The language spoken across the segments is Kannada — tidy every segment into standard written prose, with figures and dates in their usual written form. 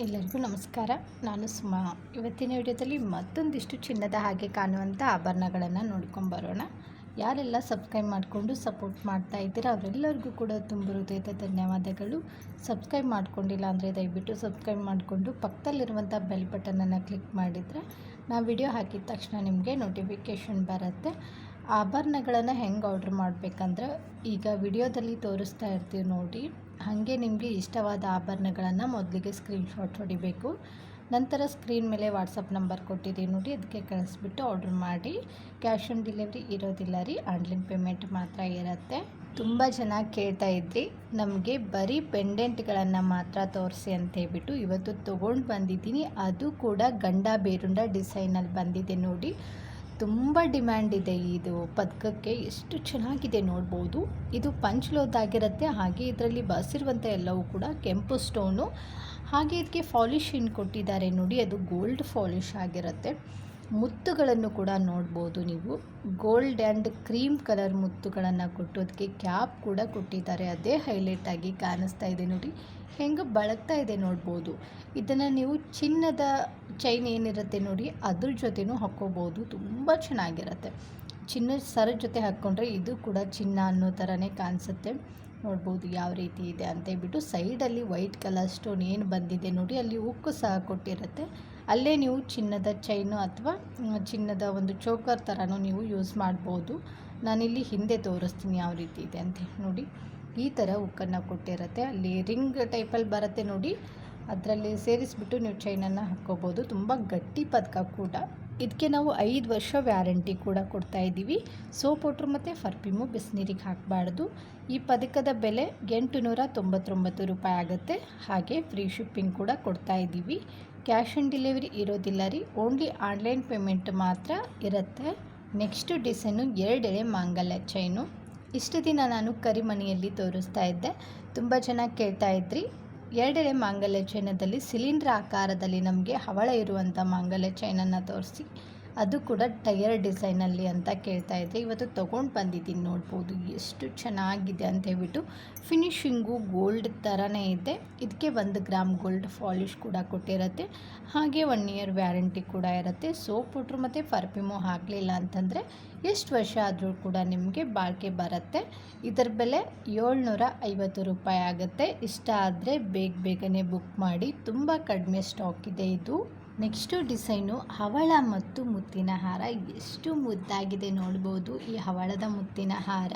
ಎಲ್ಲರಿಗೂ ನಮಸ್ಕಾರ. ನಾನು ಸುಮಾ. ಇವತ್ತಿನ ವಿಡಿಯೋದಲ್ಲಿ ಮತ್ತೊಂದಿಷ್ಟು ಚಿನ್ನದ ಹಾಗೆ ಕಾಣುವಂಥ ಆಭರಣಗಳನ್ನು ನೋಡ್ಕೊಂಬರೋಣ. ಯಾರೆಲ್ಲ ಸಬ್ಸ್ಕ್ರೈಬ್ ಮಾಡಿಕೊಂಡು ಸಪೋರ್ಟ್ ಮಾಡ್ತಾ ಇದ್ದೀರಾ ಅವರೆಲ್ಲರಿಗೂ ಕೂಡ ತುಂಬ ಹೃದಯದ ಧನ್ಯವಾದಗಳು. ಸಬ್ಸ್ಕ್ರೈಬ್ ಮಾಡ್ಕೊಂಡಿಲ್ಲ ಅಂದರೆ ದಯವಿಟ್ಟು ಸಬ್ಸ್ಕ್ರೈಬ್ ಮಾಡಿಕೊಂಡು ಪಕ್ಕದಲ್ಲಿರುವಂಥ ಬೆಲ್ ಬಟನನ್ನು ಕ್ಲಿಕ್ ಮಾಡಿದರೆ ನಾವು ವಿಡಿಯೋ ಹಾಕಿದ ತಕ್ಷಣ ನಿಮಗೆ ನೋಟಿಫಿಕೇಷನ್ ಬರುತ್ತೆ. ಆಭರಣಗಳನ್ನು ಹೆಂಗೆ ಆರ್ಡ್ರ್ ಮಾಡಬೇಕಂದ್ರೆ ಈಗ ವಿಡಿಯೋದಲ್ಲಿ ತೋರಿಸ್ತಾ ಇರ್ತೀವಿ ನೋಡಿ, ಹಾಗೆ ನಿಮಗೆ ಇಷ್ಟವಾದ ಆಭರಣಗಳನ್ನು ಮೊದಲಿಗೆ ಸ್ಕ್ರೀನ್ಶಾಟ್ ಹೊಡಿಬೇಕು. ನಂತರ ಸ್ಕ್ರೀನ್ ಮೇಲೆ ವಾಟ್ಸಪ್ ನಂಬರ್ ಕೊಟ್ಟಿದ್ದೀವಿ ನೋಡಿ, ಅದಕ್ಕೆ ಕಳಿಸ್ಬಿಟ್ಟು ಆರ್ಡ್ರ್ ಮಾಡಿ. ಕ್ಯಾಶ್ ಆನ್ ಡೆಲಿವರಿ ಇರೋದಿಲ್ಲ ರೀ, ಆನ್ಲೈನ್ ಪೇಮೆಂಟ್ ಮಾತ್ರ ಇರುತ್ತೆ. ತುಂಬ ಜನ ಕೇಳ್ತಾ ಇದ್ರಿ ನಮಗೆ ಬರೀ ಪೆಂಡೆಂಟ್ಗಳನ್ನು ಮಾತ್ರ ತೋರಿಸಿ ಅಂತ ಹೇಳ್ಬಿಟ್ಟು ಇವತ್ತು ತೊಗೊಂಡು ಬಂದಿದ್ದೀನಿ. ಅದು ಕೂಡ ಗಂಡ ಬೇರುಂಡ ಡಿಸೈನಲ್ಲಿ ಬಂದಿದೆ ನೋಡಿ. ತುಂಬ ಡಿಮ್ಯಾಂಡ್ ಇದೆ ಇದು ಪದಕಕ್ಕೆ. ಎಷ್ಟು ಚೆನ್ನಾಗಿದೆ ನೋಡ್ಬೋದು. ಇದು ಪಂಚ್ಲೋದಾಗಿರುತ್ತೆ. ಹಾಗೆ ಇದರಲ್ಲಿ ಬಸಿರುವಂಥ ಎಲ್ಲವೂ ಕೂಡ ಕೆಂಪು ಸ್ಟೋನು. ಹಾಗೆ ಇದಕ್ಕೆ ಪಾಲಿಶ್ ಏನು ಕೊಟ್ಟಿದ್ದಾರೆ ನೋಡಿ, ಅದು ಗೋಲ್ಡ್ ಪಾಲಿಶ್ ಆಗಿರುತ್ತೆ. ಮುತ್ತುಗಳನ್ನು ಕೂಡ ನೋಡ್ಬೋದು ನೀವು. ಗೋಲ್ಡ್ ಆ್ಯಂಡ್ ಕ್ರೀಮ್ ಕಲರ್ ಮುತ್ತುಗಳನ್ನು ಕೊಟ್ಟು ಅದಕ್ಕೆ ಕ್ಯಾಪ್ ಕೂಡ ಕೊಟ್ಟಿದ್ದಾರೆ. ಅದೇ ಹೈಲೈಟ್ ಆಗಿ ಕಾಣಿಸ್ತಾ ಇದೆ ನೋಡಿ, ಹೆಂಗೆ ಬಳಕ್ತಾ ಇದೆ ನೋಡ್ಬೋದು. ಇದನ್ನು ನೀವು ಚಿನ್ನದ ಚೈನ್ ಏನಿರುತ್ತೆ ನೋಡಿ ಅದ್ರ ಜೊತೆನೂ ಹಾಕ್ಕೋಬೋದು. ತುಂಬ ಚೆನ್ನಾಗಿರುತ್ತೆ. ಚಿನ್ನದ ಸರ ಜೊತೆ ಹಾಕ್ಕೊಂಡ್ರೆ ಇದು ಕೂಡ ಚಿನ್ನ ಅನ್ನೋ ಥರನೇ ಕಾಣಿಸುತ್ತೆ. ನೋಡ್ಬೋದು ಯಾವ ರೀತಿ ಇದೆ ಅಂತೇಳ್ಬಿಟ್ಟು. ಸೈಡಲ್ಲಿ ವೈಟ್ ಕಲರ್ ಸ್ಟೋನ್ ಏನು ಬಂದಿದೆ ನೋಡಿ, ಅಲ್ಲಿ ಉಕ್ಕು ಸಹ ಕೊಟ್ಟಿರುತ್ತೆ. ಅಲ್ಲೇ ನೀವು ಚಿನ್ನದ ಚೈನು ಅಥವಾ ಚಿನ್ನದ ಒಂದು ಚೋಕರ್ ಥರನೂ ನೀವು ಯೂಸ್ ಮಾಡ್ಬೋದು. ನಾನಿಲ್ಲಿ ಹಿಂದೆ ತೋರಿಸ್ತೀನಿ ಯಾವ ರೀತಿ ಇದೆ ಅಂತ ನೋಡಿ. ಈ ಥರ ಉಕ್ಕನ್ನು ಕೊಟ್ಟಿರುತ್ತೆ. ಅಲ್ಲಿ ರಿಂಗ್ ಟೈಪಲ್ಲಿ ಬರುತ್ತೆ ನೋಡಿ, ಅದರಲ್ಲಿ ಸೇರಿಸ್ಬಿಟ್ಟು ನೀವು ಚೈನನ್ನು ಹಾಕ್ಕೋಬೋದು. ತುಂಬ ಗಟ್ಟಿ ಪದಕ ಕೂಡ. ಇದಕ್ಕೆ ನಾವು 5 ವರ್ಷ ವ್ಯಾರಂಟಿ ಕೂಡ ಕೊಡ್ತಾ ಇದ್ದೀವಿ. ಸೋಪ್ ವಾಟ್ರ್ ಮತ್ತು ಪರ್ಫ್ಯೂಮು ಬಿಸಿನೀರಿಗೆ ಹಾಕಬಾರ್ದು. ಈ ಪದಕದ ಬೆಲೆ 899 ರೂಪಾಯಿ ಆಗುತ್ತೆ. ಹಾಗೆ ಫ್ರೀ ಶಿಪ್ಪಿಂಗ್ ಕೂಡ ಕೊಡ್ತಾ ಇದ್ದೀವಿ. ಕ್ಯಾಶ್ ಆನ್ ಡೆಲಿವರಿ ಇರೋದಿಲ್ಲ ರೀ, ಓನ್ಲಿ ಆನ್ಲೈನ್ ಪೇಮೆಂಟ್ ಮಾತ್ರ ಇರುತ್ತೆ. ನೆಕ್ಸ್ಟು ಡಿಸೈನು 2 ಎಳೆ ಮಾಂಗಲ್ಯ ಚೈನು. ಇಷ್ಟು ದಿನ ನಾನು ಕರಿಮಣಿಯಲ್ಲಿ ತೋರಿಸ್ತಾ ಇದ್ದೆ. ತುಂಬ ಜನ ಕೇಳ್ತಾ ಇದ್ರಿ 2 ಎಳೆ ಮಾಂಗಲ್ಯ ಚೈನದಲ್ಲಿ ಸಿಲಿಂಡ್ರ್ ಆಕಾರದಲ್ಲಿ ನಮಗೆ ಹವಳ ಇರುವಂಥ ಮಾಂಗಲ್ಯ ಚೈನನ್ನು ತೋರಿಸಿ, ಅದು ಕೂಡ ಟೈರ್ ಡಿಸೈನಲ್ಲಿ ಅಂತ ಕೇಳ್ತಾ ಇದ್ದೆ. ಇವತ್ತು ತೊಗೊಂಡು ಬಂದಿದ್ದೀನಿ ನೋಡ್ಬೋದು ಎಷ್ಟು ಚೆನ್ನಾಗಿದೆ ಅಂತ ಹೇಳ್ಬಿಟ್ಟು. ಫಿನಿಶಿಂಗು ಗೋಲ್ಡ್ ಥರನೇ ಇದೆ. ಇದಕ್ಕೆ 1 ಗ್ರಾಮ್ ಗೋಲ್ಡ್ ಪಾಲಿಶ್ ಕೂಡ ಕೊಟ್ಟಿರುತ್ತೆ. ಹಾಗೆ 1 ಇಯರ್ ವ್ಯಾರಂಟಿ ಕೂಡ ಇರುತ್ತೆ. ಸೋಪ್ ವಾಟ್ರ್ ಮತ್ತು ಪರ್ಫ್ಯೂಮು ಹಾಕಲಿಲ್ಲ ಅಂತಂದರೆ ಎಷ್ಟು ವರ್ಷ ಆದರೂ ಕೂಡ ನಿಮಗೆ ಬಾಳಿಕೆ ಬರುತ್ತೆ. ಇದರ ಬೆಲೆ 750 ರೂಪಾಯಿ ಆಗುತ್ತೆ. ಇಷ್ಟ ಆದರೆ ಬೇಗನೆ ಬುಕ್ ಮಾಡಿ, ತುಂಬ ಕಡಿಮೆ ಸ್ಟಾಕ್ ಇದೆ ಇದು. ನೆಕ್ಸ್ಟು ಡಿಸೈನು ಹವಳ ಮತ್ತು ಮುತ್ತಿನ ಹಾರ. ಎಷ್ಟು ಮುದ್ದಾಗಿದೆ ನೋಡ್ಬೋದು. ಈ ಹವಳದ ಮುತ್ತಿನ ಹಾರ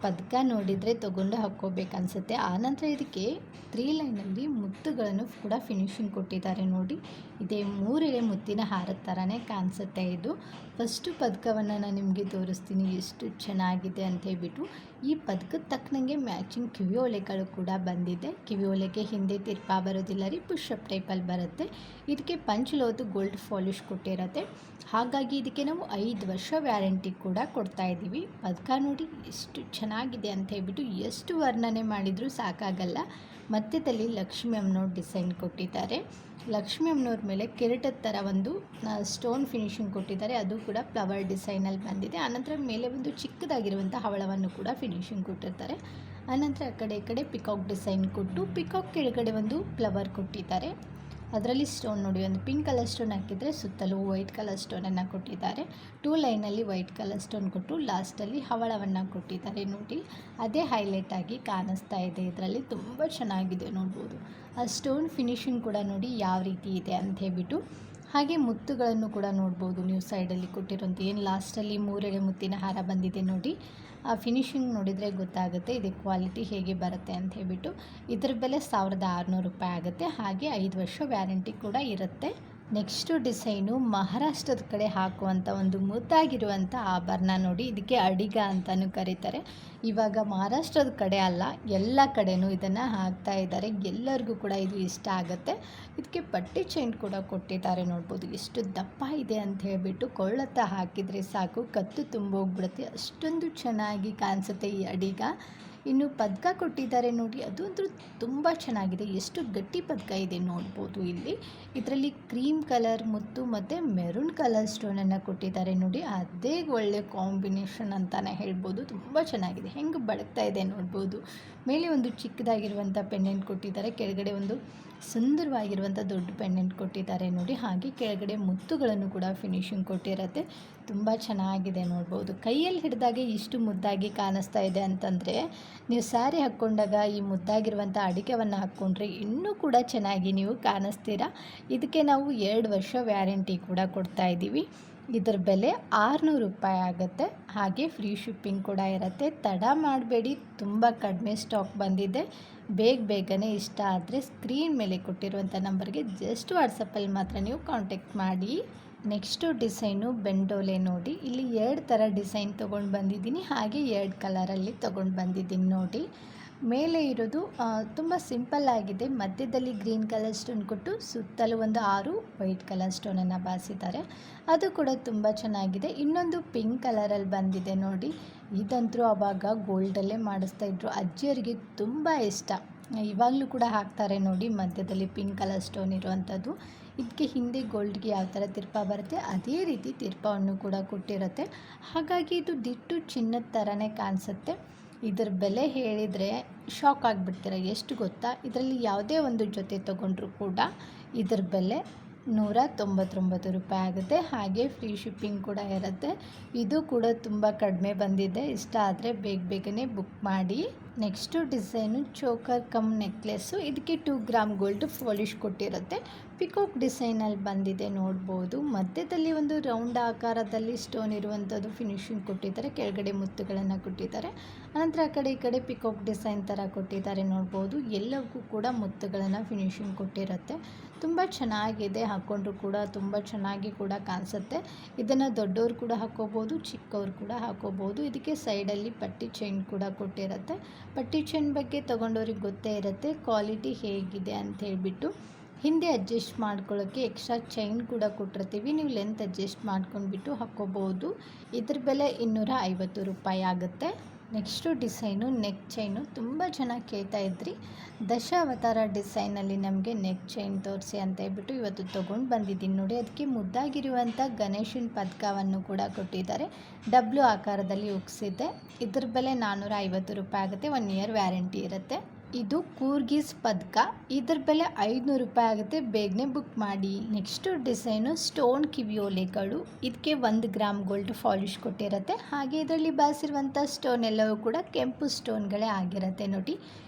ಪದಕ ನೋಡಿದರೆ ತೊಗೊಂಡು ಹಾಕ್ಕೋಬೇಕನ್ಸುತ್ತೆ. ಆನಂತರ ಇದಕ್ಕೆ 3 ಲೈನಲ್ಲಿ ಮುತ್ತುಗಳನ್ನು ಕೂಡ ಫಿನಿಶಿಂಗ್ ಕೊಟ್ಟಿದ್ದಾರೆ ನೋಡಿ. ಇದೇ 3 ಎಳೆ ಮುತ್ತಿನ ಹಾರದ ಥರನೇ ಕಾಣಿಸುತ್ತೆ ಇದು. ಫಸ್ಟು ಪದಕವನ್ನು ನಾನು ನಿಮಗೆ ತೋರಿಸ್ತೀನಿ ಎಷ್ಟು ಚೆನ್ನಾಗಿದೆ ಅಂತ ಹೇಳ್ಬಿಟ್ಟು. ಈ ಪದಕದ ತಕ್ಕನಂಗೆ ಮ್ಯಾಚಿಂಗ್ ಕಿವಿಯೋಲೆಗಳು ಕೂಡ ಬಂದಿದೆ. ಕಿವಿಯೋಲೆಗೆ ಹಿಂದೆ ತಿರ್ಪಾ ಬರೋದಿಲ್ಲ ರೀ, ಪುಷಪ್ ಟೈಪಲ್ಲಿ ಬರುತ್ತೆ. ಇದಕ್ಕೆ ಪಂಚ್ಲೋದು ಗೋಲ್ಡ್ ಪಾಲಿಶ್ ಕೊಟ್ಟಿರುತ್ತೆ. ಹಾಗಾಗಿ ಇದಕ್ಕೆ ನಾವು 5 ವರ್ಷ ವ್ಯಾರಂಟಿ ಕೂಡ ಕೊಡ್ತಾ ಇದ್ದೀವಿ. ಪದಕ ನೋಡಿ ಎಷ್ಟು ಚೆನ್ನಾಗಿದೆ ಅಂತ ಹೇಳ್ಬಿಟ್ಟು ಎಷ್ಟು ವರ್ಣನೆ ಮಾಡಿದರೂ ಸಾಕಾಗಲ್ಲ. ಮಧ್ಯದಲ್ಲಿ ಲಕ್ಷ್ಮಿ ಅಮ್ಮನವ್ರ ಡಿಸೈನ್ ಕೊಟ್ಟಿದ್ದಾರೆ. ಲಕ್ಷ್ಮಿ ಅಮ್ಮನವ್ರ ಮೇಲೆ ಕಿರೀಟದ ಥರ ಒಂದು ಸ್ಟೋನ್ ಫಿನಿಶಿಂಗ್ ಕೊಟ್ಟಿದ್ದಾರೆ. ಅದು ಕೂಡ ಫ್ಲವರ್ ಡಿಸೈನಲ್ಲಿ ಬಂದಿದೆ. ಆನಂತರ ಮೇಲೆ ಒಂದು ಚಿಕ್ಕದಾಗಿರುವಂಥ ಹವಳವನ್ನು ಕೂಡ ಫಿನಿಶಿಂಗ್ ಕೊಟ್ಟಿರ್ತಾರೆ. ಆನಂತರ ಆ ಕಡೆ ಈ ಕಡೆ ಪಿಕಾಕ್ ಡಿಸೈನ್ ಕೊಟ್ಟು, ಪಿಕಾಕ್ ಕೆಳಗಡೆ ಒಂದು ಫ್ಲವರ್ ಕೊಟ್ಟಿದ್ದಾರೆ. ಅದರಲ್ಲಿ ಸ್ಟೋನ್ ನೋಡಿ, ಒಂದು ಪಿಂಕ್ ಕಲರ್ ಸ್ಟೋನ್ ಹಾಕಿದರೆ ಸುತ್ತಲೂ ವೈಟ್ ಕಲರ್ ಸ್ಟೋನನ್ನು ಕೊಟ್ಟಿದ್ದಾರೆ. 2 ಲೈನಲ್ಲಿ ವೈಟ್ ಕಲರ್ ಸ್ಟೋನ್ ಕೊಟ್ಟು ಲಾಸ್ಟಲ್ಲಿ ಹವಳವನ್ನು ಕೊಟ್ಟಿದ್ದಾರೆ ನೋಡಿ. ಅದೇ ಹೈಲೈಟ್ ಆಗಿ ಕಾಣಿಸ್ತಾ ಇದೆ ಇದರಲ್ಲಿ. ತುಂಬ ಚೆನ್ನಾಗಿದೆ ನೋಡ್ಬೋದು. ಆ ಸ್ಟೋನ್ ಫಿನಿಶಿಂಗ್ ಕೂಡ ನೋಡಿ ಯಾವ ರೀತಿ ಇದೆ ಅಂತ ಹೇಳ್ಬಿಟ್ಟು. ಹಾಗೆ ಮುತ್ತುಗಳನ್ನು ಕೂಡ ನೋಡ್ಬೋದು ನೀವು. ಸೈಡಲ್ಲಿ ಕೊಟ್ಟಿರೋಂಥ ಏನು ಲಾಸ್ಟಲ್ಲಿ 3 ಎಳೆ ಮುತ್ತಿನ ಹಾರ ಬಂದಿದೆ ನೋಡಿ. ಆ ಫಿನಿಶಿಂಗ್ ನೋಡಿದರೆ ಗೊತ್ತಾಗುತ್ತೆ ಇದು ಕ್ವಾಲಿಟಿ ಹೇಗೆ ಬರುತ್ತೆ ಅಂತ ಹೇಳ್ಬಿಟ್ಟು. ಇದರ ಬೆಲೆ 1600 ರೂಪಾಯಿ ಆಗುತ್ತೆ. ಹಾಗೆ 5 ವರ್ಷ ವ್ಯಾರಂಟಿ ಕೂಡ ಇರುತ್ತೆ. ನೆಕ್ಸ್ಟು ಡಿಸೈನು ಮಹಾರಾಷ್ಟ್ರದ ಕಡೆ ಹಾಕುವಂಥ ಒಂದು ಮುದ್ದಾಗಿರುವಂಥ ಆಭರಣ ನೋಡಿ. ಇದಕ್ಕೆ ಅಡಿಗ ಅಂತಲೂ ಕರೀತಾರೆ. ಇವಾಗ ಮಹಾರಾಷ್ಟ್ರದ ಕಡೆ ಅಲ್ಲ, ಎಲ್ಲ ಕಡೆಯೂ ಇದನ್ನು ಹಾಕ್ತಾ ಇದ್ದಾರೆ. ಎಲ್ಲರಿಗೂ ಕೂಡ ಇದು ಇಷ್ಟ ಆಗುತ್ತೆ. ಇದಕ್ಕೆ ಪಟ್ಟಿ ಚೈನ್ ಕೂಡ ಕೊಟ್ಟಿದ್ದಾರೆ ನೋಡ್ಬೋದು. ಎಷ್ಟು ದಪ್ಪ ಇದೆ ಅಂತ ಹೇಳ್ಬಿಟ್ಟು. ಕೊಳ್ಳತ್ತ ಹಾಕಿದರೆ ಸಾಕು, ಕತ್ತು ತುಂಬೋಗ್ಬಿಡುತ್ತೆ. ಅಷ್ಟೊಂದು ಚೆನ್ನಾಗಿ ಕಾಣಿಸುತ್ತೆ ಈ ಅಡಿಗ. ಇನ್ನು ಪದಕ ಕೊಟ್ಟಿದ್ದಾರೆ ನೋಡಿ, ಅದು ತುಂಬ ಚೆನ್ನಾಗಿದೆ. ಎಷ್ಟು ಗಟ್ಟಿ ಪದಕ ಇದೆ ನೋಡ್ಬೋದು ಇಲ್ಲಿ. ಇದರಲ್ಲಿ ಕ್ರೀಮ್ ಕಲರ್ ಮುತ್ತು ಮತ್ತು ಮೆರೂನ್ ಕಲರ್ ಸ್ಟೋನನ್ನು ಕೊಟ್ಟಿದ್ದಾರೆ ನೋಡಿ. ಅದೇ ಒಳ್ಳೆ ಕಾಂಬಿನೇಷನ್ ಅಂತಲೇ ಹೇಳ್ಬೋದು. ತುಂಬ ಚೆನ್ನಾಗಿದೆ. ಹೆಂಗೆ ಬಳಕ್ತಾ ಇದೆ ನೋಡ್ಬೋದು. ಮೇಲೆ ಒಂದು ಚಿಕ್ಕದಾಗಿರುವಂಥ ಪೆಂಡೆಂಟ್ ಕೊಟ್ಟಿದ್ದಾರೆ. ಕೆಳಗಡೆ ಒಂದು ಸುಂದರವಾಗಿರುವಂಥ ದೊಡ್ಡ ಪೆಂಡೆಂಟ್ ಕೊಟ್ಟಿದ್ದಾರೆ ನೋಡಿ. ಹಾಗೆ ಕೆಳಗಡೆ ಮುತ್ತುಗಳನ್ನು ಕೂಡ ಫಿನಿಶಿಂಗ್ ಕೊಟ್ಟಿರುತ್ತೆ. ತುಂಬ ಚೆನ್ನಾಗಿದೆ ನೋಡ್ಬೋದು. ಕೈಯಲ್ಲಿ ಹಿಡಿದಾಗೆ ಇಷ್ಟು ಮುದ್ದಾಗಿ ಕಾಣಿಸ್ತಾ ಇದೆ ಅಂತಂದರೆ, ನೀವು ಸ್ಯಾರಿ ಹಾಕ್ಕೊಂಡಾಗ ಈ ಮುದ್ದಾಗಿರುವಂಥ ಅಡಿಕೆವನ್ನು ಹಾಕ್ಕೊಂಡ್ರೆ ಇನ್ನೂ ಕೂಡ ಚೆನ್ನಾಗಿ ನೀವು ಕಾಣಿಸ್ತೀರಾ. ಇದಕ್ಕೆ ನಾವು 2 ವರ್ಷ ವ್ಯಾರಂಟಿ ಕೂಡ ಕೊಡ್ತಾ ಇದ್ದೀವಿ. ಇದರ ಬೆಲೆ 600 ರೂಪಾಯಿ ಆಗುತ್ತೆ. ಹಾಗೆ ಫ್ರೀ ಶಿಪ್ಪಿಂಗ್ ಕೂಡ ಇರುತ್ತೆ. ತಡ ಮಾಡಬೇಡಿ, ತುಂಬ ಕಡಿಮೆ ಸ್ಟಾಕ್ ಬಂದಿದೆ. ಬೇಗನೆ ಇಷ್ಟ ಆದರೆ ಸ್ಕ್ರೀನ್ ಮೇಲೆ ಕೊಟ್ಟಿರುವಂಥ ನಂಬರ್ಗೆ ಜಸ್ಟ್ ವಾಟ್ಸಪ್ಪಲ್ಲಿ ಮಾತ್ರ ನೀವು ಕಾಂಟ್ಯಾಕ್ಟ್ ಮಾಡಿ. ನೆಕ್ಸ್ಟು ಡಿಸೈನು ಬೆಂಡೋಲೆ ನೋಡಿ. ಇಲ್ಲಿ 2 ಥರ ಡಿಸೈನ್ ತೊಗೊಂಡು ಬಂದಿದ್ದೀನಿ, ಹಾಗೆ 2 ಕಲರಲ್ಲಿ ತೊಗೊಂಡು ಬಂದಿದ್ದೀನಿ ನೋಡಿ. ಮೇಲೆ ಇರೋದು ತುಂಬ ಸಿಂಪಲ್ ಆಗಿದೆ. ಮಧ್ಯದಲ್ಲಿ ಗ್ರೀನ್ ಕಲರ್ ಸ್ಟೋನ್ ಕೊಟ್ಟು ಸುತ್ತಲೂ ಒಂದು 6 ವೈಟ್ ಕಲರ್ ಸ್ಟೋನನ್ನು ಬಾರಿಸಿದ್ದಾರೆ. ಅದು ಕೂಡ ತುಂಬ ಚೆನ್ನಾಗಿದೆ. ಇನ್ನೊಂದು ಪಿಂಕ್ ಕಲರಲ್ಲಿ ಬಂದಿದೆ ನೋಡಿ. ಇದಂತರೂ ಆವಾಗ ಗೋಲ್ಡಲ್ಲೇ ಮಾಡಿಸ್ತಾಯಿದ್ರು. ಅಜ್ಜಿಯರಿಗೆ ತುಂಬ ಇಷ್ಟ. ಇವಾಗಲೂ ಕೂಡ ಹಾಕ್ತಾರೆ ನೋಡಿ, ಮಧ್ಯದಲ್ಲಿ ಪಿಂಕ್ ಕಲರ್ ಸ್ಟೋನ್ ಇರುವಂಥದ್ದು. ಇದಕ್ಕೆ ಹಿಂದೆ ಗೋಲ್ಡ್ಗೆ ಯಾವ ಥರ ತಿರ್ಪ ಬರುತ್ತೆ ಅದೇ ರೀತಿ ತಿರ್ಪವನ್ನು ಕೂಡ ಕೊಟ್ಟಿರುತ್ತೆ. ಹಾಗಾಗಿ ಇದು ದಿಟ್ಟು ಚಿನ್ನದ ಥರನೇ ಕಾಣಿಸುತ್ತೆ. ಇದರ ಬೆಲೆ ಹೇಳಿದರೆ ಶಾಕ್ ಆಗಿಬಿಡ್ತೀರ. ಎಷ್ಟು ಗೊತ್ತಾ, ಇದರಲ್ಲಿ ಯಾವುದೇ ಒಂದು ಜೊತೆ ತೊಗೊಂಡ್ರೂ ಕೂಡ ಇದರ ಬೆಲೆ 199 ರೂಪಾಯಿ ಆಗುತ್ತೆ. ಹಾಗೆ ಫ್ರೀ ಶಿಪ್ಪಿಂಗ್ ಕೂಡ ಇರುತ್ತೆ. ಇದು ಕೂಡ ತುಂಬ ಕಡಿಮೆ ಬಂದಿದೆ. ಇಷ್ಟ ಆದರೆ ಬೇಗನೆ ಬುಕ್ ಮಾಡಿ. Next design choker come necklace. ಇದಕ್ಕೆ 2 ಗ್ರಾಮ್ ಗೋಲ್ಡ್ ಪಾಲಿಶ್ ಕೊಟ್ಟಿರುತ್ತೆ. ಪಿಕಾಕ್ ಡಿಸೈನಲ್ಲಿ ಬಂದಿದೆ ನೋಡ್ಬೋದು. ಮಧ್ಯದಲ್ಲಿ ಒಂದು ರೌಂಡ್ ಆಕಾರದಲ್ಲಿ ಸ್ಟೋನ್ ಇರುವಂಥದ್ದು ಫಿನಿಶಿಂಗ್ ಕೊಟ್ಟಿದ್ದಾರೆ. ಕೆಳಗಡೆ ಮುತ್ತುಗಳನ್ನು ಕೊಟ್ಟಿದ್ದಾರೆ. ಅನಂತರ ಆ ಕಡೆ ಈ ಕಡೆ ಪಿಕಾಕ್ ಡಿಸೈನ್ ಥರ ಕೊಟ್ಟಿದ್ದಾರೆ ನೋಡ್ಬೋದು. ಎಲ್ಲವೂ ಕೂಡ ಮುತ್ತುಗಳನ್ನು ಫಿನಿಶಿಂಗ್ ಕೊಟ್ಟಿರುತ್ತೆ. ತುಂಬ ಚೆನ್ನಾಗಿದೆ. ಹಾಕ್ಕೊಂಡ್ರೂ ಕೂಡ ತುಂಬ ಚೆನ್ನಾಗಿ ಕೂಡ ಕಾಣಿಸುತ್ತೆ. ಇದನ್ನು ದೊಡ್ಡವರು ಕೂಡ ಹಾಕ್ಕೋಬೋದು, ಚಿಕ್ಕವರು ಕೂಡ ಹಾಕ್ಕೋಬೋದು. ಇದಕ್ಕೆ ಸೈಡಲ್ಲಿ ಪಟ್ಟಿ ಚೈನ್ ಕೂಡ ಕೊಟ್ಟಿರುತ್ತೆ. ಪಟ್ಟಿ ಚೈನ್ ಬಗ್ಗೆ ತೊಗೊಂಡವ್ರಿಗೆ ಗೊತ್ತೇ ಇರುತ್ತೆ ಕ್ವಾಲಿಟಿ ಹೇಗಿದೆ ಅಂತ ಹೇಳಿಬಿಟ್ಟು. ಹಿಂದೆ ಅಡ್ಜಸ್ಟ್ ಮಾಡ್ಕೊಳ್ಳೋಕ್ಕೆ ಎಕ್ಸ್ಟ್ರಾ ಚೈನ್ ಕೂಡ ಕೊಟ್ಟಿರ್ತೀವಿ. ನೀವು ಲೆಂತ್ ಅಡ್ಜಸ್ಟ್ ಮಾಡ್ಕೊಂಡ್ಬಿಟ್ಟು ಹಾಕ್ಕೋಬೋದು. ಇದ್ರ ಬೆಲೆ 250 ರೂಪಾಯಿ ಆಗುತ್ತೆ. Next design neck chain. ತುಂಬ ಚೆನ್ನಾಗಿ ಕೇಳ್ತಾ ಇದ್ರಿ. ದಶಾವತಾರ ಡಿಸೈನಲ್ಲಿ ನಮಗೆ ನೆಕ್ ಚೈನ್ ತೋರಿಸಿ ಅಂತ ಹೇಳ್ಬಿಟ್ಟು ಇವತ್ತು ತೊಗೊಂಡು ಬಂದಿದ್ದೀನಿ ನೋಡಿ. ಅದಕ್ಕೆ ಮುದ್ದಾಗಿರುವಂಥ ಗಣೇಶನ ಪದಕವನ್ನು ಕೂಡ ಕೊಟ್ಟಿದ್ದಾರೆ. ಡಬ್ಲು ಆಕಾರದಲ್ಲಿ ಉಗ್ಸಿದೆ. ಇದ್ರ ಬೆಲೆ 450 ರೂಪಾಯಿ ಆಗುತ್ತೆ. 1 ಇಯರ್ ವ್ಯಾರಂಟಿ ಇರುತ್ತೆ. ಇದು ಕೂರ್ಗಿಸ್ ಪದಕ. ಇದ್ರ ಬೆಲೆ 500 ರೂಪಾಯಿ ಆಗುತ್ತೆ. ಬೇಗನೆ ಬುಕ್ ಮಾಡಿ. ನೆಕ್ಸ್ಟು ಡಿಸೈನು ಸ್ಟೋನ್ ಕಿವಿಯೋಲೆಗಳು. ಇದಕ್ಕೆ 1 ಗ್ರಾಮ್ ಗೋಲ್ಡ್ ಪಾಲಿಶ್ ಕೊಟ್ಟಿರುತ್ತೆ. ಹಾಗೆ ಇದರಲ್ಲಿ ಬಾರಿಸಿರುವಂಥ ಸ್ಟೋನ್ ಎಲ್ಲವೂ ಕೂಡ ಕೆಂಪು ಸ್ಟೋನ್ಗಳೇ ಆಗಿರುತ್ತೆ ನೋಡಿ.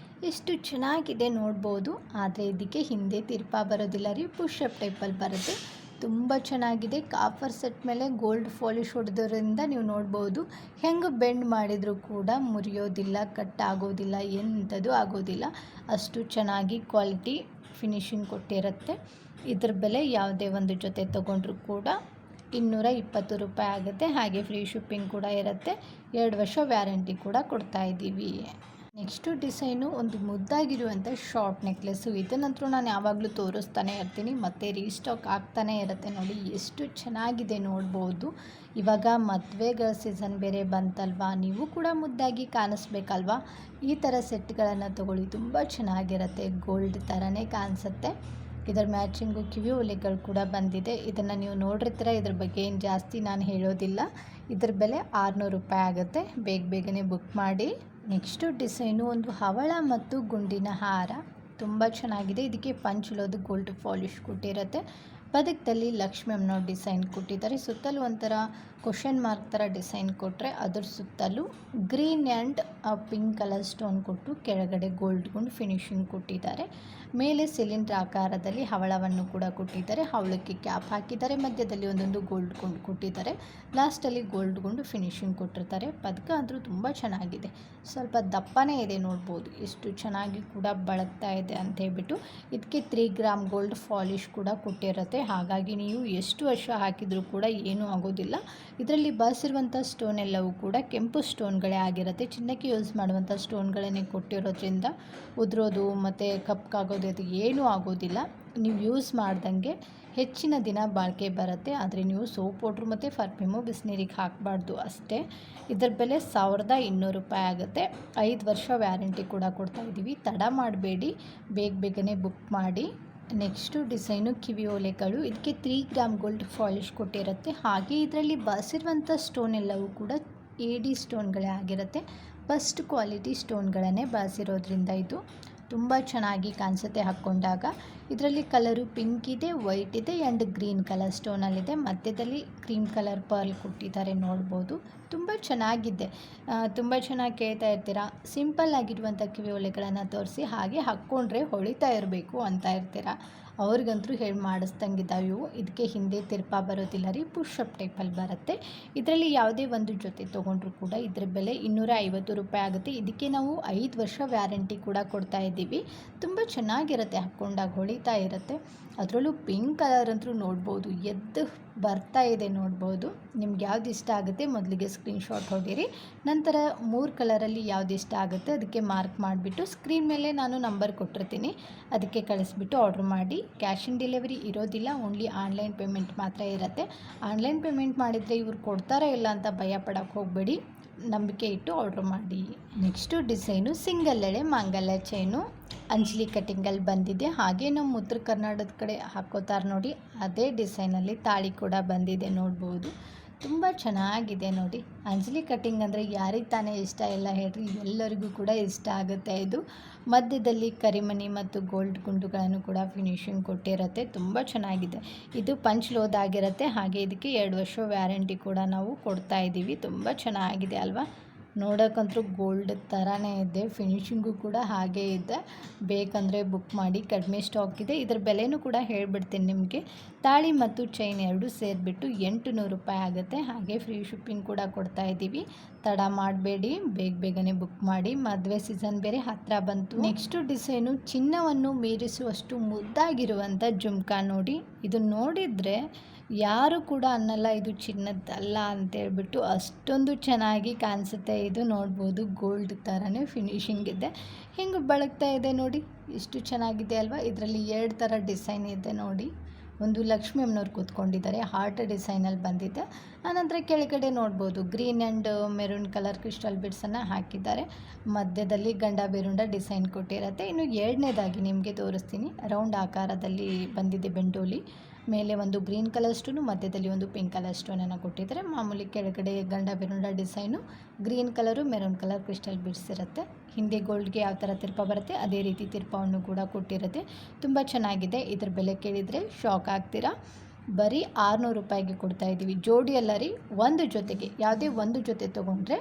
ಎಷ್ಟು ಚೆನ್ನಾಗಿದೆ ನೋಡ್ಬೋದು. ಆದರೆ ಇದಕ್ಕೆ ಹಿಂದೆ ತಿರ್ಪ ಬರೋದಿಲ್ಲ ರೀ, ಪುಷಪ್ ಟೈಪಲ್ಲಿ ಬರುತ್ತೆ. ತುಂಬ ಚೆನ್ನಾಗಿದೆ. ಕಾಪರ್ ಸೆಟ್ ಮೇಲೆ ಗೋಲ್ಡ್ ಪಾಲಿಶ್ ಹೊಡೆದ್ರಿಂದ ನೀವು ನೋಡ್ಬೋದು ಹೆಂಗೆ ಬೆಂಡ್ ಮಾಡಿದರೂ ಕೂಡ ಮುರಿಯೋದಿಲ್ಲ, ಕಟ್ ಆಗೋದಿಲ್ಲ, ಎಂಥದ್ದು ಆಗೋದಿಲ್ಲ. ಅಷ್ಟು ಚೆನ್ನಾಗಿ ಕ್ವಾಲಿಟಿ ಫಿನಿಶಿಂಗ್ ಕೊಟ್ಟಿರುತ್ತೆ. ಇದ್ರ ಬೆಲೆ ಯಾವುದೇ ಒಂದು ಜೊತೆ ತೊಗೊಂಡ್ರೂ ಕೂಡ 220 ರೂಪಾಯಿ ಆಗುತ್ತೆ. ಹಾಗೆ ಫ್ರೀ ಶಿಪ್ಪಿಂಗ್ ಕೂಡ ಇರುತ್ತೆ. 2 ವರ್ಷ ವ್ಯಾರಂಟಿ ಕೂಡ ಕೊಡ್ತಾ ಇದ್ದೀವಿ. ನೆಕ್ಸ್ಟು ಡಿಸೈನು ಒಂದು ಮುದ್ದಾಗಿರುವಂಥ ಶಾರ್ಟ್ ನೆಕ್ಲೆಸ್ಸು. ಇದನ್ನಂತರೂ ನಾನು ಯಾವಾಗಲೂ ತೋರಿಸ್ತಾನೆ ಇರ್ತೀನಿ, ಮತ್ತು ರೀಸ್ಟಾಕ್ ಆಗ್ತಾನೆ ಇರುತ್ತೆ ನೋಡಿ. ಎಷ್ಟು ಚೆನ್ನಾಗಿದೆ ನೋಡ್ಬೋದು. ಇವಾಗ ಮದುವೆಗಳ ಸೀಸನ್ ಬೇರೆ ಬಂತಲ್ವಾ, ನೀವು ಕೂಡ ಮುದ್ದಾಗಿ ಕಾಣಿಸ್ಬೇಕಲ್ವಾ, ಈ ಥರ ಸೆಟ್ಗಳನ್ನು ತೊಗೊಳ್ಳಿ. ತುಂಬ ಚೆನ್ನಾಗಿರುತ್ತೆ. ಗೋಲ್ಡ್ ಥರನೇ ಕಾಣಿಸುತ್ತೆ. ಇದರ ಮ್ಯಾಚಿಂಗು ಕಿವಿ ಓಲೆಗಳು ಕೂಡ ಬಂದಿದೆ. ಇದನ್ನು ನೀವು ನೋಡಿರ್ತೀರ. ಇದ್ರ ಬಗ್ಗೆ ಏನು ಜಾಸ್ತಿ ನಾನು ಹೇಳೋದಿಲ್ಲ. ಇದ್ರ ಬೆಲೆ 600 ರೂಪಾಯಿ ಆಗುತ್ತೆ. ಬೇಗನೆ ಬುಕ್ ಮಾಡಿ. ನೆಕ್ಸ್ಟು ಡಿಸೈನು ಒಂದು ಹವಳ ಮತ್ತು ಗುಂಡಿನ ಹಾರ. ತುಂಬ ಚೆನ್ನಾಗಿದೆ. ಇದಕ್ಕೆ ಪಂಚುಲೋದು ಗೋಲ್ಡ್ ಪಾಲಿಶ್ ಕೊಟ್ಟಿರುತ್ತೆ. ಪದಕದಲ್ಲಿ ಲಕ್ಷ್ಮಿ ಅನ್ನೋ ಡಿಸೈನ್ ಕೊಟ್ಟಿದ್ದಾರೆ. ಸುತ್ತಲೂ ಒಂಥರ ಕ್ವಶನ್ ಮಾರ್ಕ್ ಥರ ಡಿಸೈನ್ ಕೊಟ್ಟರೆ ಅದ್ರ ಸುತ್ತಲೂ green and pink colour stone ಕೊಟ್ಟು ಕೆಳಗಡೆ ಗೋಲ್ಡ್ ಗುಂಡು ಫಿನಿಶಿಂಗ್ ಕೊಟ್ಟಿದ್ದಾರೆ. ಮೇಲೆ ಸಿಲಿಂಡ್ರ್ ಆಕಾರದಲ್ಲಿ ಹವಳವನ್ನು ಕೂಡ ಕೊಟ್ಟಿದ್ದಾರೆ. ಹವಳಕ್ಕೆ ಕ್ಯಾಪ್ ಹಾಕಿದ್ದಾರೆ. ಮಧ್ಯದಲ್ಲಿ ಒಂದೊಂದು ಗೋಲ್ಡ್ ಗುಂಡು ಕೊಟ್ಟಿದ್ದಾರೆ. ಲಾಸ್ಟಲ್ಲಿ ಗೋಲ್ಡ್ ಗುಂಡು ಫಿನಿಶಿಂಗ್ ಕೊಟ್ಟಿರ್ತಾರೆ. ಪದಕ ಅಂದರೂ ತುಂಬ ಚೆನ್ನಾಗಿದೆ. ಸ್ವಲ್ಪ ದಪ್ಪನೇ ಇದೆ ನೋಡ್ಬೋದು. ಎಷ್ಟು ಚೆನ್ನಾಗಿ ಕೂಡ ಬಳಕ್ತಾ ಇದೆ ಅಂತ ಹೇಳ್ಬಿಟ್ಟು. ಇದಕ್ಕೆ 3 ಗ್ರಾಮ್ ಗೋಲ್ಡ್ ಪಾಲಿಶ್ ಕೂಡ ಕೊಟ್ಟಿರುತ್ತೆ. ಹಾಗಾಗಿ ನೀವು ಎಷ್ಟು ವರ್ಷ ಹಾಕಿದರೂ ಕೂಡ ಏನೂ ಆಗೋದಿಲ್ಲ. ಇದರಲ್ಲಿ ಬಳಸಿರುವಂಥ ಸ್ಟೋನ್ ಎಲ್ಲವೂ ಕೂಡ ಕೆಂಪು ಸ್ಟೋನ್ಗಳೇ ಆಗಿರುತ್ತೆ. ಚಿನ್ನಕ್ಕೆ ಯೂಸ್ ಮಾಡುವಂಥ ಸ್ಟೋನ್ಗಳನ್ನೇ ಕೊಟ್ಟಿರೋದ್ರಿಂದ ಉದುರೋದು ಮತ್ತು ಕಪ್ಪಾಗೋದು ಅದು ಏನೂ ಆಗೋದಿಲ್ಲ. ನೀವು ಯೂಸ್ ಮಾಡ್ದಂಗೆ ಹೆಚ್ಚಿನ ದಿನ ಬಾಳಿಕೆ ಬರುತ್ತೆ. ಆದರೆ ನೀವು ಸೋಪ್ ಪೌಡ್ರು ಮತ್ತು ಪರ್ಫ್ಯೂಮು ಬಿಸಿನೀರಿಗೆ ಹಾಕಬಾರ್ದು ಅಷ್ಟೇ. ಇದರ ಬೆಲೆ 1200 ರೂಪಾಯಿ ಆಗುತ್ತೆ. 5 ವರ್ಷ ವ್ಯಾರಂಟಿ ಕೂಡ ಕೊಡ್ತಾ ಇದ್ದೀವಿ. ತಡ ಮಾಡಬೇಡಿ, ಬೇಗನೆ ಬುಕ್ ಮಾಡಿ. ನೆಕ್ಸ್ಟು ಡಿಸೈನು ಕಿವಿ ಓಲೆಗಳು. ಇದಕ್ಕೆ 3 ಗ್ರಾಮ್ ಗೋಲ್ಡ್ ಪಾಲಿಶ್ ಕೊಟ್ಟಿರುತ್ತೆ. ಹಾಗೆ ಇದರಲ್ಲಿ ಬಳಸಿರುವಂಥ ಸ್ಟೋನ್ ಎಲ್ಲವೂ ಕೂಡ AD ಸ್ಟೋನ್ಗಳೇ ಆಗಿರುತ್ತೆ. ಫಸ್ಟ್ ಕ್ವಾಲಿಟಿ ಸ್ಟೋನ್ಗಳನ್ನೇ ಬಳಸಿರೋದ್ರಿಂದ ಇದು ತುಂಬ ಚೆನ್ನಾಗಿ ಕಾಣಿಸುತ್ತೆ ಹಾಕ್ಕೊಂಡಾಗ. ಇದರಲ್ಲಿ ಕಲರು ಪಿಂಕ್ ಇದೆ, ವೈಟ್ ಇದೆ ಆ್ಯಂಡ್ ಗ್ರೀನ್ ಕಲರ್ ಸ್ಟೋನಲ್ಲಿದೆ. ಮಧ್ಯದಲ್ಲಿ ಕ್ರೀಮ್ ಕಲರ್ ಪರ್ಲ್ ಕೊಟ್ಟಿದ್ದಾರೆ ನೋಡ್ಬೋದು. ತುಂಬ ಚೆನ್ನಾಗಿದೆ. ತುಂಬ ಚೆನ್ನಾಗಿ ಕೇಳ್ತಾ ಇರ್ತೀರಾ, ಸಿಂಪಲ್ ಆಗಿರುವಂಥ ಕಿವಿ ಓಲೆಗಳನ್ನು ತೋರಿಸಿ ಹಾಗೆ ಹಾಕ್ಕೊಂಡ್ರೆ ಹೊಳಿತಾ ಇರಬೇಕು ಅಂತ ಇರ್ತೀರಾ. ಅವ್ರಿಗಂತೂ ಹೇಳಿ ಮಾಡಿಸ್ದಂಗಿದ್ದಾವೆ ಇವು. ಇದಕ್ಕೆ ಹಿಂದೆ ತಿರ್ಪ ಬರೋದಿಲ್ಲ ರೀ, ಪುಷಪ್ ಟೈಪಲ್ಲಿ ಬರುತ್ತೆ. ಇದರಲ್ಲಿ ಯಾವುದೇ ಒಂದು ಜೊತೆ ತೊಗೊಂಡ್ರು ಕೂಡ ಇದರ ಬೆಲೆ 250 ರೂಪಾಯಿ ಆಗುತ್ತೆ. ಇದಕ್ಕೆ ನಾವು 5 ವರ್ಷ ವ್ಯಾರಂಟಿ ಕೂಡ ಕೊಡ್ತಾ ಇದ್ದೀವಿ. ತುಂಬ ಚೆನ್ನಾಗಿರುತ್ತೆ, ಹಾಕ್ಕೊಂಡಾಗ ಹೊಳಿತಾ ಇರುತ್ತೆ. ಅದರಲ್ಲೂ ಪಿಂಕ್ ಕಲರ್ ಅಂತೂ ನೋಡ್ಬೋದು, ಎದ್ದು ಬರ್ತಾ ಇದೆ ನೋಡ್ಬೋದು. ನಿಮ್ಗೆ ಯಾವ್ದು ಇಷ್ಟ ಆಗುತ್ತೆ ಮೊದಲಿಗೆ ಸ್ಕ್ರೀನ್ಶಾಟ್ ಹೊಡೀರಿ. ನಂತರ 3 ಕಲರಲ್ಲಿ ಯಾವ್ದು ಇಷ್ಟ ಆಗುತ್ತೆ ಅದಕ್ಕೆ ಮಾರ್ಕ್ ಮಾಡಿಬಿಟ್ಟು ಸ್ಕ್ರೀನ್ ಮೇಲೆ ನಾನು ನಂಬರ್ ಕೊಟ್ಟಿರ್ತೀನಿ, ಅದಕ್ಕೆ ಕಳಿಸ್ಬಿಟ್ಟು ಆರ್ಡ್ರ್ ಮಾಡಿ. ಕ್ಯಾಶ್ ಆನ್ ಡೆಲಿವರಿ ಇರೋದಿಲ್ಲ, ಓನ್ಲಿ ಆನ್ಲೈನ್ ಪೇಮೆಂಟ್ ಮಾತ್ರ ಇರುತ್ತೆ. ಆನ್ಲೈನ್ ಪೇಮೆಂಟ್ ಮಾಡಿದರೆ ಇವ್ರು ಕೊಡ್ತಾರಾ ಇಲ್ಲ ಅಂತ ಭಯ ಪಡೋಕ್ಕೆ ಹೋಗಬೇಡಿ, ನಂಬಿಕೆ ಇಟ್ಟು ಆರ್ಡ್ರ್ ಮಾಡಿ. ನೆಕ್ಸ್ಟು ಡಿಸೈನು ಸಿಂಗಲ್ ಎಳೆ ಮಾಂಗಲ್ಯ ಚೈನು ಅಂಜಲಿ ಕಟ್ಟಿಂಗಲ್ಲಿ ಬಂದಿದೆ. ಹಾಗೆ ನಮ್ಮ ಉತ್ತರ ಕರ್ನಾಟಕದ ಕಡೆ ಹಾಕೋತಾರೆ ನೋಡಿ, ಅದೇ ಡಿಸೈನಲ್ಲಿ ತಾಳಿ ಕೂಡ ಬಂದಿದೆ ನೋಡ್ಬೋದು. ತುಂಬ ಚೆನ್ನಾಗಿದೆ ನೋಡಿ. ಅಂಜಲಿ ಕಟ್ಟಿಂಗ್ ಅಂದರೆ ಯಾರಿಗೆ ತಾನೇ ಇಷ್ಟ ಇಲ್ಲ ಹೇಳ್ರಿ, ಎಲ್ಲರಿಗೂ ಕೂಡ ಇಷ್ಟ ಆಗುತ್ತೆ. ಇದು ಮಧ್ಯದಲ್ಲಿ ಕರಿಮಣಿ ಮತ್ತು ಗೋಲ್ಡ್ ಗುಂಡುಗಳನ್ನು ಕೂಡ ಫಿನಿಶಿಂಗ್ ಕೊಟ್ಟಿರುತ್ತೆ, ತುಂಬ ಚೆನ್ನಾಗಿದೆ. ಇದು ಪಂಚ್ಲೋದ್ ಆಗಿರುತ್ತೆ. ಹಾಗೆ ಇದಕ್ಕೆ 2 ವರ್ಷ ವ್ಯಾರಂಟಿ ಕೂಡ ನಾವು ಕೊಡ್ತಾ ಇದ್ದೀವಿ. ತುಂಬ ಚೆನ್ನಾಗಿದೆ ಅಲ್ವಾ, ನೋಡೋಕ್ಕಂತೂ ಗೋಲ್ಡ್ ಥರನೇ ಇದೆ, ಫಿನಿಶಿಂಗು ಕೂಡ ಹಾಗೇ ಇದೆ. ಬೇಕಂದರೆ ಬುಕ್ ಮಾಡಿ, ಕಡಿಮೆ ಸ್ಟಾಕ್ ಇದೆ. ಇದರ ಬೆಲೆನೂ ಕೂಡ ಹೇಳಿಬಿಡ್ತೀನಿ ನಿಮಗೆ. ತಾಳಿ ಮತ್ತು ಚೈನ್ ಎರಡೂ ಸೇರಿಬಿಟ್ಟು 800 ರೂಪಾಯಿ ಆಗುತ್ತೆ. ಹಾಗೆ ಫ್ರೀ ಶಿಪ್ಪಿಂಗ್ ಕೂಡ ಕೊಡ್ತಾ ಇದ್ದೀವಿ. ತಡ ಮಾಡಬೇಡಿ, ಬೇಗನೆ ಬುಕ್ ಮಾಡಿ, ಮದುವೆ ಸೀಸನ್ ಬೇರೆ ಹತ್ತಿರ ಬಂತು. ನೆಕ್ಸ್ಟು ಡಿಸೈನು ಚಿನ್ನವನ್ನು ಮೀರಿಸುವಷ್ಟು ಮುದ್ದಾಗಿರುವಂಥ ಜುಮ್ಕಾ ನೋಡಿ. ಇದು ನೋಡಿದರೆ ಯಾರು ಕೂಡ ಅನ್ನಲ್ಲ ಇದು ಚಿನ್ನದ್ದಲ್ಲ ಅಂತೇಳ್ಬಿಟ್ಟು, ಅಷ್ಟೊಂದು ಚೆನ್ನಾಗಿ ಕಾಣಿಸುತ್ತೆ. ಇದು ನೋಡ್ಬೋದು, ಗೋಲ್ಡ್ ಥರನೇ ಫಿನಿಶಿಂಗ್ ಇದೆ, ಹಿಂಗೆ ಬೆಳಗ್ತಾ ಇದೆ ನೋಡಿ, ಎಷ್ಟು ಚೆನ್ನಾಗಿದೆ ಅಲ್ವಾ. ಇದರಲ್ಲಿ 2 ಥರ ಡಿಸೈನ್ ಇದೆ ನೋಡಿ. ಒಂದು ಲಕ್ಷ್ಮಿ ಅಮ್ಮನವ್ರು ಕೂತ್ಕೊಂಡಿದ್ದಾರೆ, ಹಾರ್ಟ್ ಡಿಸೈನಲ್ಲಿ ಬಂದಿದೆ. ಆನಂತರ ಕೆಳಗಡೆ ನೋಡ್ಬೋದು green and maroon colour crystal ಬಿಡ್ಸನ್ನು ಹಾಕಿದ್ದಾರೆ. ಮಧ್ಯದಲ್ಲಿ ಗಂಡ ಬೇರುಂಡ ಡಿಸೈನ್ ಕೊಟ್ಟಿರುತ್ತೆ. ಇನ್ನು 2ನೇದಾಗಿ ನಿಮಗೆ ತೋರಿಸ್ತೀನಿ. ರೌಂಡ್ ಆಕಾರದಲ್ಲಿ ಬಂದಿದೆ ಬೆಂಡೋಲಿ. ಮೇಲೆ ಒಂದು ಗ್ರೀನ್ ಕಲರ್ ಸ್ಟೋನು, ಮಧ್ಯದಲ್ಲಿ ಒಂದು ಪಿಂಕ್ ಕಲರ್ ಸ್ಟೋನನ್ನು ಕೊಟ್ಟಿದ್ದಾರೆ. ಮಾಮೂಲಿ ಕೆಳಗಡೆ ಗಂಡ ಬೇರುಂಡ design, green colour maroon colour crystal beads ಇರುತ್ತೆ. ಹಿಂದೆ ಗೋಲ್ಡ್ಗೆ ಯಾವ ಥರ ತಿರ್ಪ ಬರುತ್ತೆ ಅದೇ ರೀತಿ ತಿರ್ಪವನ್ನು ಕೂಡ ಕೊಟ್ಟಿರುತ್ತೆ. ತುಂಬ ಚೆನ್ನಾಗಿದೆ. ಇದ್ರ ಬೆಲೆ ಕೇಳಿದರೆ ಶಾಕ್ ಆಗ್ತೀರಾ. ಬರೀ 600 ರೂಪಾಯಿಗೆ ಕೊಡ್ತಾ ಇದ್ದೀವಿ. ಜೋಡಿ ಅಲ್ಲ ರೀ, ಒಂದು ಜೊತೆಗೆ, ಯಾವುದೇ ಒಂದು ಜೊತೆ ತೊಗೊಂಡ್ರೆ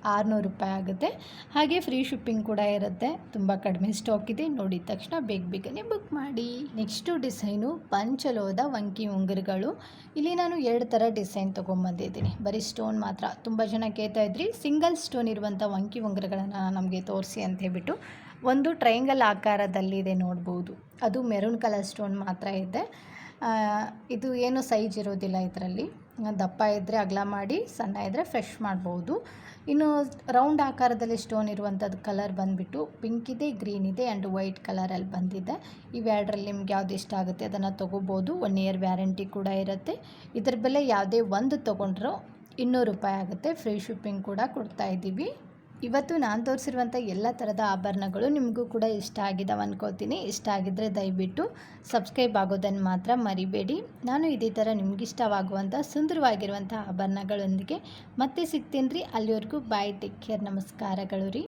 600 ರೂಪಾಯಿ ಆಗುತ್ತೆ. ಹಾಗೆ ಫ್ರೀ ಶಿಪ್ಪಿಂಗ್ ಕೂಡ ಇರುತ್ತೆ. ತುಂಬ ಕಡಿಮೆ ಸ್ಟಾಕ್ ಇದೆ, ನೋಡಿದ ತಕ್ಷಣ ಬೇಗನೆ ಬುಕ್ ಮಾಡಿ. ನೆಕ್ಸ್ಟು ಡಿಸೈನು ಪಂಚಲೋಹದ ವಂಕಿ ಉಂಗುರಗಳು. ಇಲ್ಲಿ ನಾನು 2 ಥರ ಡಿಸೈನ್ ತೊಗೊಂಬಂದಿದ್ದೀನಿ, ಬರೀ ಸ್ಟೋನ್ ಮಾತ್ರ. ತುಂಬ ಜನ ಕೇಳ್ತಾ ಇದ್ರಿ ಸಿಂಗಲ್ ಸ್ಟೋನ್ ಇರುವಂಥ ವಂಕಿ ಉಂಗುರಗಳನ್ನು ನಮಗೆ ತೋರಿಸಿ ಅಂತ ಹೇಳ್ಬಿಟ್ಟು. ಒಂದು ಟ್ರಯಾಂಗಲ್ ಆಕಾರದಲ್ಲಿದೆ ನೋಡ್ಬೋದು, ಅದು ಮೆರೂನ್ ಕಲರ್ ಸ್ಟೋನ್ ಮಾತ್ರ ಇದೆ. ಇದು ಏನು ಸೈಜ್ ಇರೋದಿಲ್ಲ ಇದರಲ್ಲಿ, ದಪ್ಪ ಇದ್ದರೆ ಅಗಲ ಮಾಡಿ, ಸಣ್ಣ ಇದ್ದರೆ ಫ್ರೆಶ್ ಮಾಡ್ಬೋದು. ಇನ್ನು ರೌಂಡ್ ಆಕಾರದಲ್ಲಿ ಸ್ಟೋನ್ ಇರುವಂಥದ್ದು ಕಲರ್ ಬಂದುಬಿಟ್ಟು ಪಿಂಕ್ ಇದೆ, ಗ್ರೀನ್ ಇದೆ ಆ್ಯಂಡ್ ವೈಟ್ ಕಲರಲ್ಲಿ ಬಂದಿದೆ. ಇವೆರಡರಲ್ಲಿ ನಿಮ್ಗೆ ಯಾವ್ದು ಇಷ್ಟ ಆಗುತ್ತೆ ಅದನ್ನು ತೊಗೋಬೋದು. 1 ಇಯರ್ ವ್ಯಾರಂಟಿ ಕೂಡ ಇರುತ್ತೆ. ಇದರ ಬೆಲೆ ಯಾವುದೇ ಒಂದು ತೊಗೊಂಡ್ರೂ 200 ರೂಪಾಯಿ ಆಗುತ್ತೆ. ಫ್ರೀ ಶಿಪ್ಪಿಂಗ್ ಕೂಡ ಕೊಡ್ತಾ ಇದ್ದೀವಿ. ಇವತ್ತು ನಾನು ತೋರಿಸಿರುವಂಥ ಎಲ್ಲ ಥರದ ಆಭರಣಗಳು ನಿಮಗೂ ಕೂಡ ಇಷ್ಟ ಆಗಿದ್ದಾವೆ ಅನ್ಕೋತೀನಿ. ಇಷ್ಟ ಆಗಿದ್ದರೆ ದಯವಿಟ್ಟು ಸಬ್ಸ್ಕ್ರೈಬ್ ಆಗೋದನ್ನು ಮಾತ್ರ ಮರಿಬೇಡಿ. ನಾನು ಇದೇ ಥರ ನಿಮಗಿಷ್ಟವಾಗುವಂಥ ಸುಂದರವಾಗಿರುವಂಥ ಆಭರಣಗಳೊಂದಿಗೆ ಮತ್ತೆ ಸಿಗ್ತೀನಿ ರೀ. ಅಲ್ಲಿವರೆಗೂ ಬಾಯ್, ಟೇಕ್ ಕೇರ್, ನಮಸ್ಕಾರಗಳು ರೀ.